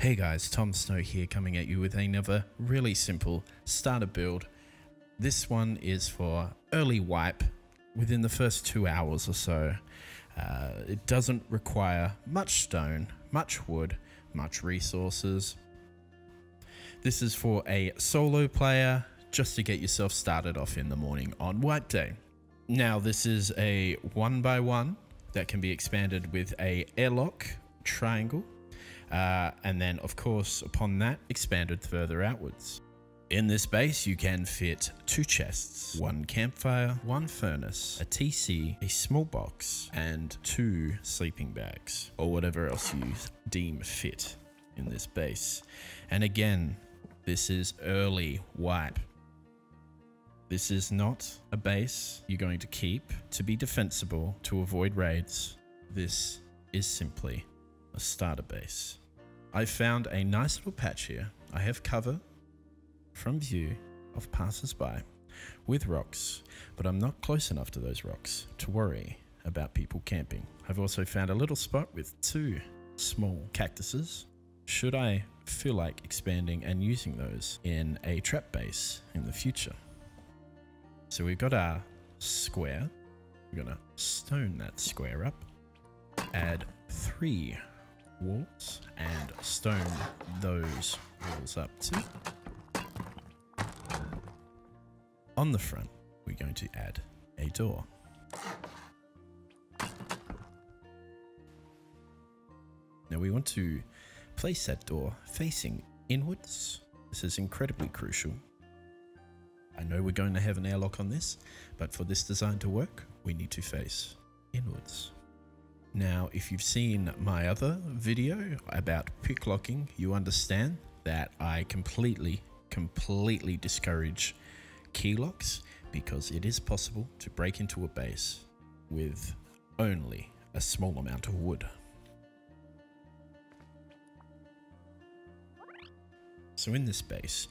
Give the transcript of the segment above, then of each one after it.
Hey guys, Tom Snow here coming at you with another really simple starter build. This one is for early wipe within the first 2 hours or so. It doesn't require much stone, much wood, much resources. This is for a solo player just to get yourself started off in the morning on wipe day. Now this is a 1x1 that can be expanded with a airlock triangle. And then of course upon that expanded further outwards. In this base you can fit 2 chests, 1 campfire, 1 furnace, a TC, a small box, and 2 sleeping bags, or whatever else you deem fit in this base. And again, this is early wipe. This is not a base you're going to keep to be defensible to avoid raids. This is simply a starter base. I found a nice little patch here. I have cover from view of passers-by with rocks, but I'm not close enough to those rocks to worry about people camping. I've also found a little spot with 2 small cactuses, should I feel like expanding and using those in a trap base in the future. So we've got our square. We're gonna stone that square up, add 3 walls and stone those walls up too. On the front, we're going to add a door. Now we want to place that door facing inwards. This is incredibly crucial. I know we're going to have an airlock on this, but for this design to work, we need to face inwards. Now, if you've seen my other video about pick locking, you understand that I completely discourage key locks because it is possible to break into a base with only a small amount of wood. So in this base,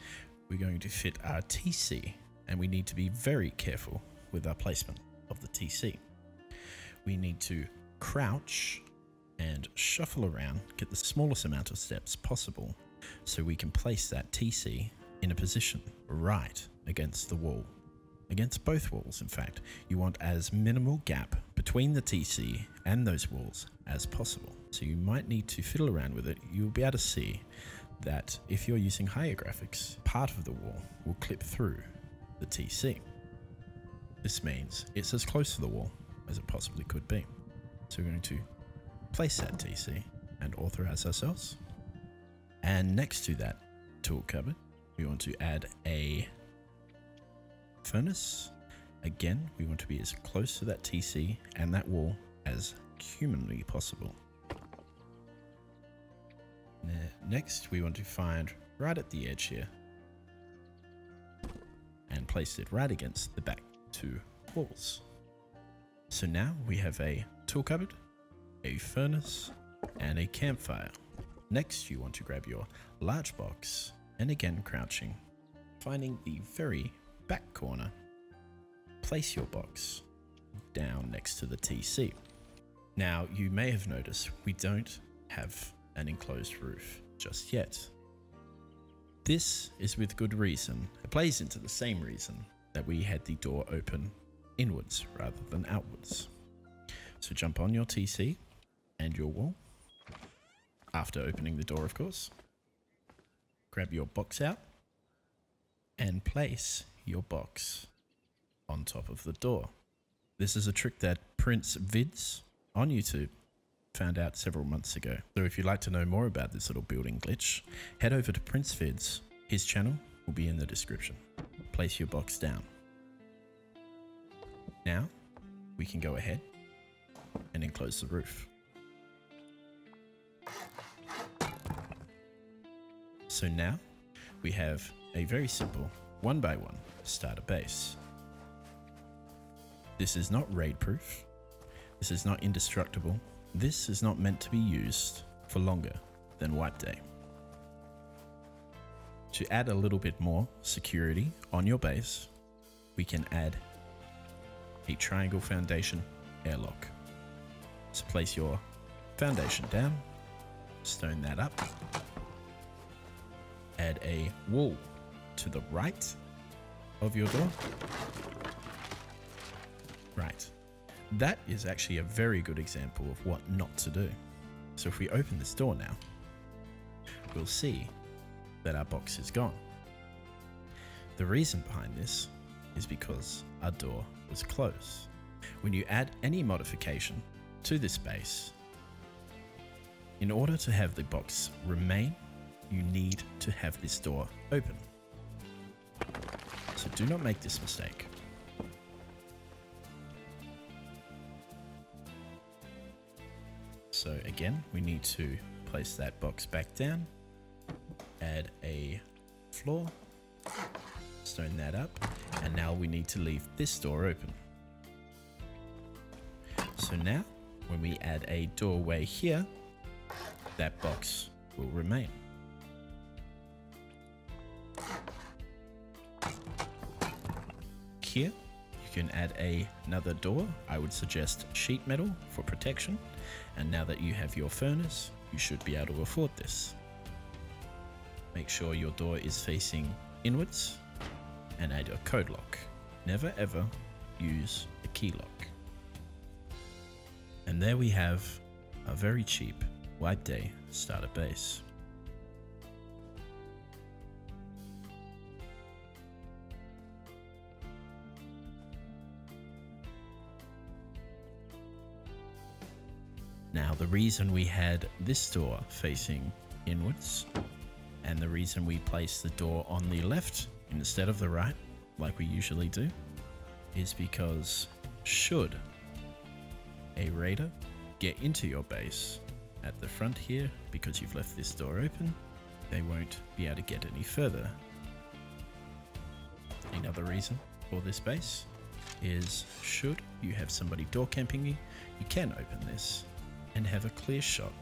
we're going to fit our TC, and we need to be very careful with our placement of the TC. We need to crouch and shuffle around, get the smallest amount of steps possible so we can place that TC in a position right against the wall. Against both walls, in fact. You want as minimal gap between the TC and those walls as possible. So you might need to fiddle around with it. You'll be able to see that if you're using higher graphics, part of the wall will clip through the TC. This means it's as close to the wall as it possibly could be. So we're going to place that TC and authorize ourselves. And next to that tool cupboard, we want to add a furnace. Again, we want to be as close to that TC and that wall as humanly possible. Next, we want to find right at the edge here and place it right against the back 2 walls. So now we have a tool cupboard, a furnace, and a campfire. Next, you want to grab your large box and again crouching, finding the very back corner, place your box down next to the TC. Now, you may have noticed we don't have an enclosed roof just yet. This is with good reason. It plays into the same reason that we had the door open inwards rather than outwards. So jump on your TC and your wall, after opening the door of course. Grab your box out and place your box on top of the door. This is a trick that Prince Vids on YouTube found out several months ago. So if you'd like to know more about this little building glitch, head over to Prince Vids. His channel will be in the description. Place your box down. Now we can go ahead and enclose the roof. So now we have a very simple 1x1 starter base. This is not raid proof. This is not indestructible. This is not meant to be used for longer than wipe day. To add a little bit more security on your base, we can add a triangle foundation airlock. So place your foundation down, stone that up, add a wall to the right of your door. Right. That is actually a very good example of what not to do. So if we open this door now, we'll see that our box is gone. The reason behind this is because our door was closed. When you add any modification to this base, in order to have the box remain, you need to have this door open. So do not make this mistake. So again, we need to place that box back down, add a floor, stone that up, and now we need to leave this door open. So now, when we add a doorway here, that box will remain. Here, you can add another door. I would suggest sheet metal for protection. And now that you have your furnace, you should be able to afford this. Make sure your door is facing inwards and add a code lock. Never ever use a key lock. And there we have a very cheap White Day starter base. Now, the reason we had this door facing inwards and the reason we placed the door on the left instead of the right, like we usually do, is because should a raider get into your base at the front here because you've left this door open, they won't be able to get any further. Another reason for this base is should you have somebody door camping you, you can open this and have a clear shot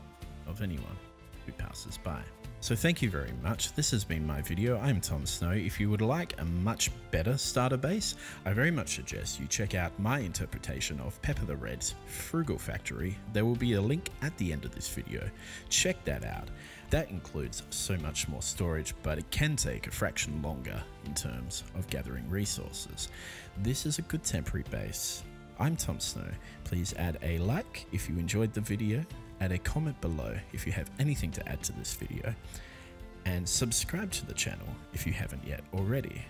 of anyone who passes by. So thank you very much. This has been my video. I'm Tom Snow. If you would like a much better starter base, I very much suggest you check out my interpretation of Pepper the Red's Frugal Factory. There will be a link at the end of this video. Check that out. That includes so much more storage, but it can take a fraction longer in terms of gathering resources. This is a good temporary base. I'm Tom Snow. Please add a like if you enjoyed the video, add a comment below if you have anything to add to this video, and subscribe to the channel if you haven't yet already.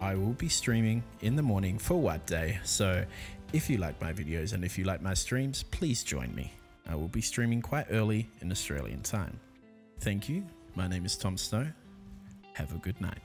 I will be streaming in the morning for White Day, so if you like my videos and if you like my streams, please join me. I will be streaming quite early in Australian time. Thank you. My name is Tom Snow. Have a good night.